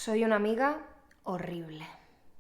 Soy una amiga horrible.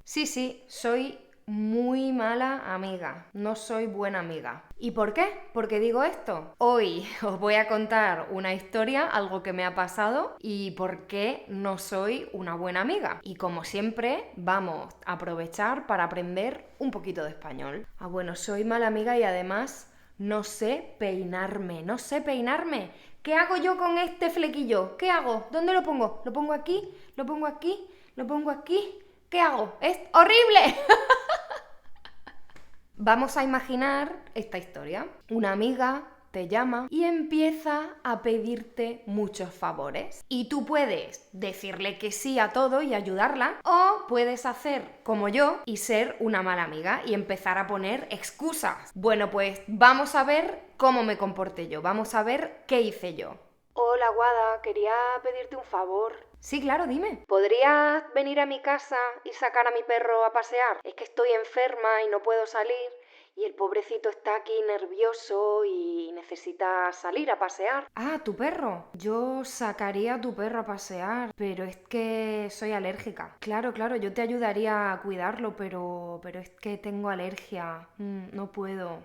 Sí, soy muy mala amiga. No soy buena amiga. ¿Y por qué? ¿Por qué digo esto? Hoy os voy a contar una historia, algo que me ha pasado y por qué no soy una buena amiga. Y como siempre, vamos a aprovechar para aprender un poquito de español. Bueno, soy mala amiga y además no sé peinarme. No sé peinarme. ¿Qué hago yo con este flequillo? ¿Qué hago? ¿Dónde lo pongo? ¿Lo pongo aquí? ¿Lo pongo aquí? ¿Lo pongo aquí? ¿Qué hago? ¡Es horrible! Vamos a imaginar esta historia. Una amiga te llama y empieza a pedirte muchos favores. Y tú puedes decirle que sí a todo y ayudarla, o puedes hacer como yo y ser una mala amiga y empezar a poner excusas. Bueno, pues vamos a ver cómo me comporté yo, vamos a ver qué hice yo. Hola, Guada, quería pedirte un favor. Sí, claro, dime. ¿Podrías venir a mi casa y sacar a mi perro a pasear? Es que estoy enferma y no puedo salir y el pobrecito está aquí nervioso y necesita salir a pasear. Ah, tu perro. Yo sacaría a tu perro a pasear, pero es que soy alérgica. Claro, yo te ayudaría a cuidarlo, pero es que tengo alergia. No puedo,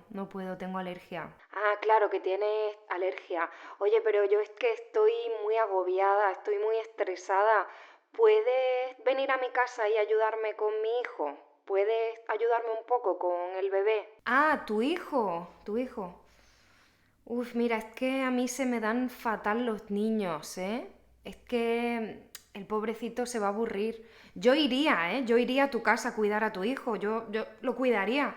tengo alergia. Ah, claro que tienes alergia. Oye, pero yo es que estoy muy agobiada, estoy muy estresada. ¿Puedes venir a mi casa y ayudarme con mi hijo? ¿Puedes ayudarme un poco con el bebé? Ah, tu hijo. Uf, mira, es que a mí se me dan fatal los niños, ¿eh? Es que el pobrecito se va a aburrir. Yo iría, ¿eh? Yo iría a tu casa a cuidar a tu hijo, yo lo cuidaría.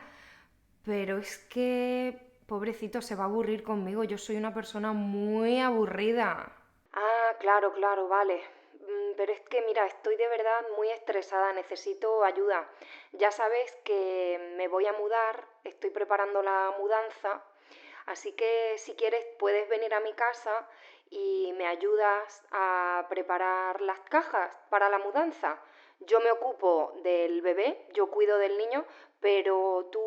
Pero es que, pobrecito, se va a aburrir conmigo. Yo soy una persona muy aburrida. Ah, claro, vale. Pero es que, mira, estoy de verdad muy estresada, necesito ayuda. Ya sabes que me voy a mudar, estoy preparando la mudanza, así que si quieres puedes venir a mi casa y me ayudas a preparar las cajas para la mudanza. Yo me ocupo del bebé, yo cuido del niño, pero tú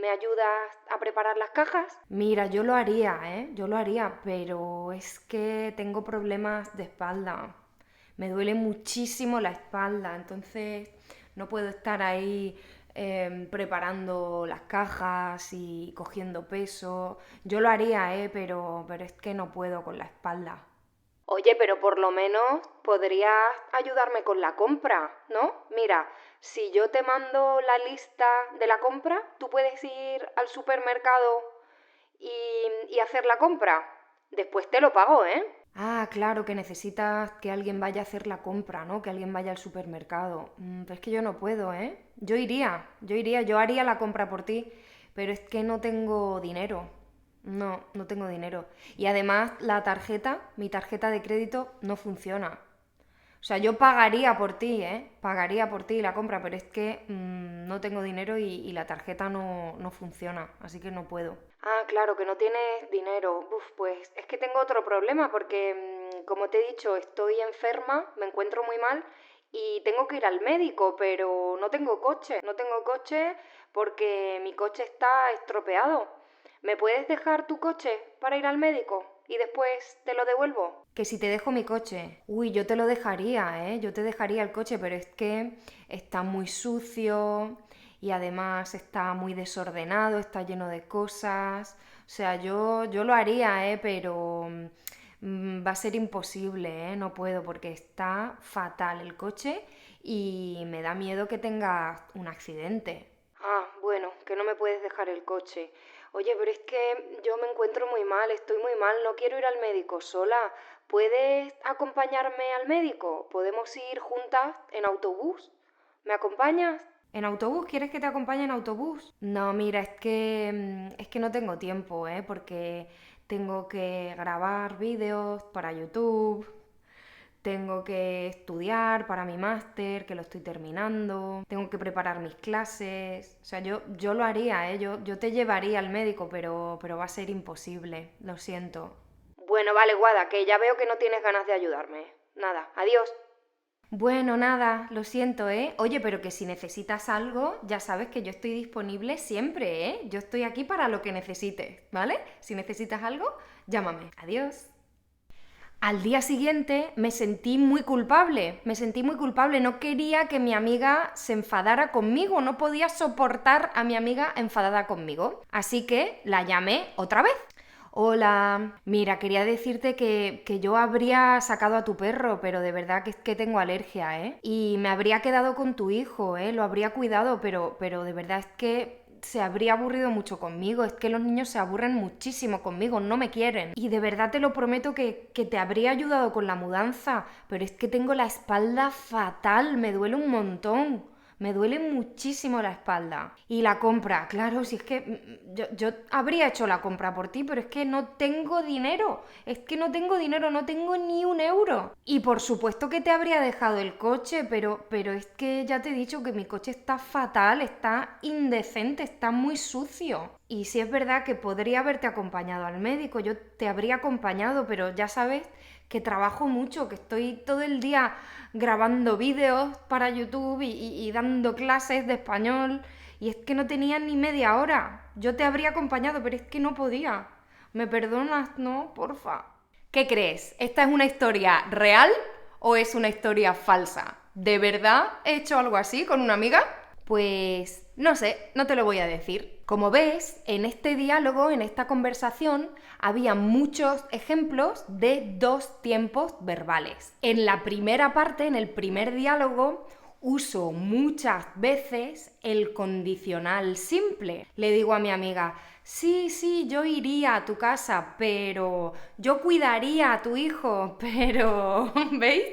me ayudas a preparar las cajas. Mira, yo lo haría, ¿eh? Yo lo haría, pero es que tengo problemas de espalda. Me duele muchísimo la espalda, entonces no puedo estar ahí preparando las cajas y cogiendo peso. Yo lo haría, pero es que no puedo con la espalda. Oye, pero por lo menos podrías ayudarme con la compra, ¿no? Mira, si yo te mando la lista de la compra, tú puedes ir al supermercado y hacer la compra. Después te lo pago, ¿eh? Ah, claro, que necesitas que alguien vaya a hacer la compra, ¿no? Que alguien vaya al supermercado. Pero es que yo no puedo, ¿eh? Yo haría la compra por ti, pero es que no tengo dinero. No tengo dinero. Y además mi tarjeta de crédito no funciona. O sea, yo pagaría por ti, ¿eh? Pagaría por ti la compra, pero es que no tengo dinero y la tarjeta no funciona, así que no puedo. Ah, claro, que no tienes dinero. Uf, pues es que tengo otro problema porque, como te he dicho, estoy enferma, me encuentro muy mal y tengo que ir al médico, pero no tengo coche. No tengo coche porque mi coche está estropeado. ¿Me puedes dejar tu coche para ir al médico y después te lo devuelvo? Que si te dejo mi coche. Uy, yo te lo dejaría, ¿eh? Yo te dejaría el coche, pero es que está muy sucio y además está muy desordenado, está lleno de cosas. O sea, yo lo haría, pero va a ser imposible, ¿eh? No puedo porque está fatal el coche y me da miedo que tengas un accidente. Ah, bueno, que no me puedes dejar el coche. Oye, pero es que yo me encuentro muy mal, estoy muy mal, no quiero ir al médico sola. ¿Puedes acompañarme al médico? ¿Podemos ir juntas en autobús? ¿Me acompañas? ¿En autobús? ¿Quieres que te acompañe en autobús? No, mira, es que no tengo tiempo, porque tengo que grabar vídeos para YouTube, tengo que estudiar para mi máster, que lo estoy terminando, tengo que preparar mis clases. O sea, yo lo haría, yo te llevaría al médico, pero va a ser imposible, lo siento. Bueno, vale, Guada, que ya veo que no tienes ganas de ayudarme. Nada, adiós. Bueno, nada, lo siento, ¿eh? Oye, pero que si necesitas algo, ya sabes que yo estoy disponible siempre, ¿eh? Yo estoy aquí para lo que necesites, ¿vale? Si necesitas algo, llámame. Adiós. Al día siguiente me sentí muy culpable, no quería que mi amiga se enfadara conmigo, no podía soportar a mi amiga enfadada conmigo. Así que la llamé otra vez. Hola, mira, quería decirte que yo habría sacado a tu perro, pero de verdad que es que tengo alergia, ¿eh? Y me habría quedado con tu hijo, ¿eh? Lo habría cuidado, pero de verdad es que se habría aburrido mucho conmigo, es que los niños se aburren muchísimo conmigo, no me quieren. Y de verdad te lo prometo que te habría ayudado con la mudanza, pero es que tengo la espalda fatal, me duele un montón. Me duele muchísimo la espalda. Y la compra, claro, si es que yo habría hecho la compra por ti, pero es que no tengo dinero. Es que no tengo dinero, no tengo ni un euro. Y por supuesto que te habría dejado el coche, pero es que ya te he dicho que mi coche está fatal, está indecente, está muy sucio. Y si es verdad que podría haberte acompañado al médico, yo te habría acompañado, pero ya sabes que trabajo mucho, que estoy todo el día grabando vídeos para YouTube y dando clases de español, y es que no tenía ni media hora. Yo te habría acompañado, pero es que no podía. ¿Me perdonas? No, porfa. ¿Qué crees? ¿Esta es una historia real o es una historia falsa? ¿De verdad he hecho algo así con una amiga? Pues no sé, no te lo voy a decir. Como ves, en este diálogo, en esta conversación, había muchos ejemplos de dos tiempos verbales. En la primera parte, en el primer diálogo, uso muchas veces el condicional simple. Le digo a mi amiga, sí, yo iría a tu casa, pero yo cuidaría a tu hijo, pero... ¿Veis?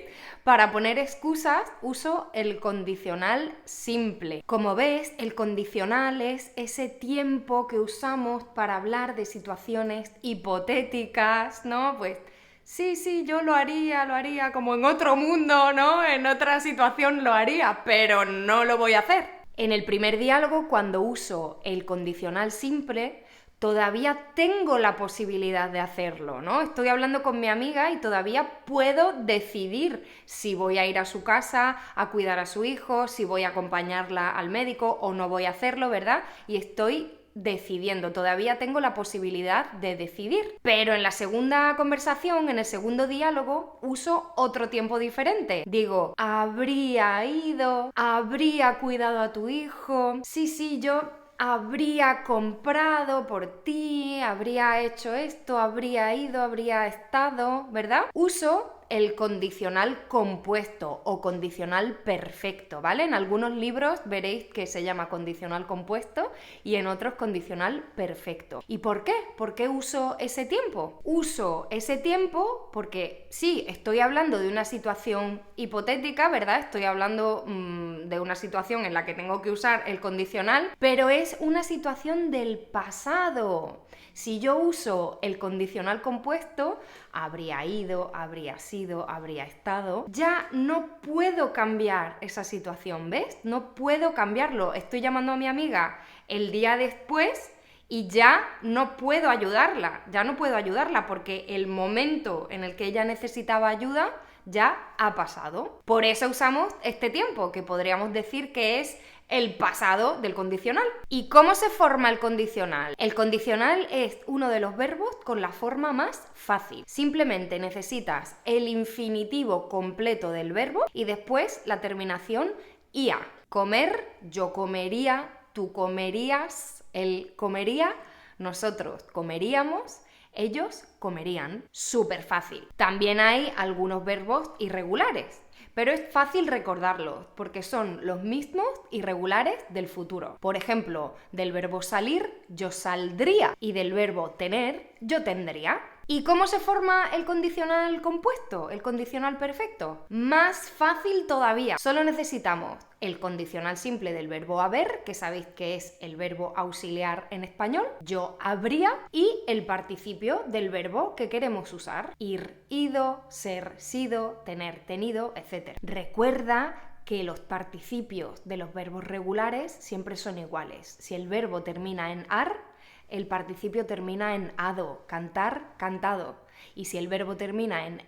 Para poner excusas uso el condicional simple. Como ves, el condicional es ese tiempo que usamos para hablar de situaciones hipotéticas, ¿no? Pues sí, yo lo haría como en otro mundo, ¿no? En otra situación lo haría, pero no lo voy a hacer. En el primer diálogo, cuando uso el condicional simple, todavía tengo la posibilidad de hacerlo, ¿no? Estoy hablando con mi amiga y todavía puedo decidir si voy a ir a su casa a cuidar a su hijo, si voy a acompañarla al médico o no voy a hacerlo, ¿verdad? Y estoy decidiendo, todavía tengo la posibilidad de decidir. Pero en la segunda conversación, en el segundo diálogo, uso otro tiempo diferente. Digo, habría ido, habría cuidado a tu hijo, sí, yo habría comprado por ti, habría hecho esto, habría ido, habría estado, ¿verdad? Uso el condicional compuesto o condicional perfecto, ¿vale? En algunos libros veréis que se llama condicional compuesto y en otros condicional perfecto. ¿Y por qué? ¿Por qué uso ese tiempo? Uso ese tiempo porque sí, estoy hablando de una situación hipotética, ¿verdad? Estoy hablando de una situación en la que tengo que usar el condicional, pero es una situación del pasado. Si yo uso el condicional compuesto, habría ido, habría sido, habría estado, ya no puedo cambiar esa situación, ¿ves? No puedo cambiarlo. Estoy llamando a mi amiga el día después y ya no puedo ayudarla porque el momento en el que ella necesitaba ayuda ya ha pasado. Por eso usamos este tiempo, que podríamos decir que es el pasado del condicional. ¿Y cómo se forma el condicional? El condicional es uno de los verbos con la forma más fácil. Simplemente necesitas el infinitivo completo del verbo y después la terminación ia. Comer, yo comería, tú comerías, él comería, nosotros comeríamos, ellos comerían. Súper fácil. También hay algunos verbos irregulares, pero es fácil recordarlos porque son los mismos irregulares del futuro. Por ejemplo, del verbo salir, yo saldría, y del verbo tener, yo tendría. ¿Y cómo se forma el condicional compuesto, el condicional perfecto? Más fácil todavía. Solo necesitamos el condicional simple del verbo haber, que sabéis que es el verbo auxiliar en español, yo habría, y el participio del verbo que queremos usar, ir, ido, ser, sido, tener, tenido, etc. Recuerda que los participios de los verbos regulares siempre son iguales. Si el verbo termina en ar, el participio termina en ado, cantar, cantado. Y si el verbo termina en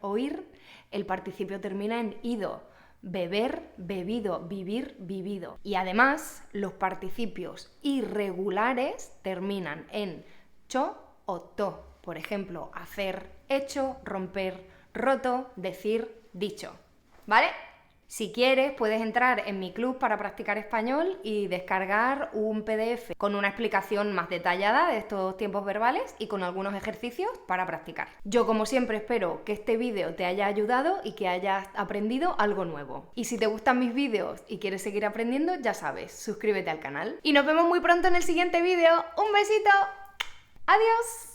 o ir, el participio termina en ido, beber, bebido, vivir, vivido. Y además, los participios irregulares terminan en cho o to. Por ejemplo, hacer, hecho, romper, roto, decir, dicho. ¿Vale? Si quieres, puedes entrar en mi club para practicar español y descargar un PDF con una explicación más detallada de estos tiempos verbales y con algunos ejercicios para practicar. Yo, como siempre, espero que este vídeo te haya ayudado y que hayas aprendido algo nuevo. Y si te gustan mis vídeos y quieres seguir aprendiendo, ya sabes, suscríbete al canal. Y nos vemos muy pronto en el siguiente vídeo. ¡Un besito! ¡Adiós!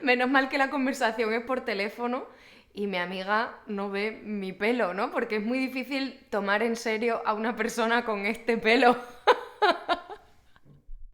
Menos mal que la conversación es por teléfono y mi amiga no ve mi pelo, ¿no? Porque es muy difícil tomar en serio a una persona con este pelo.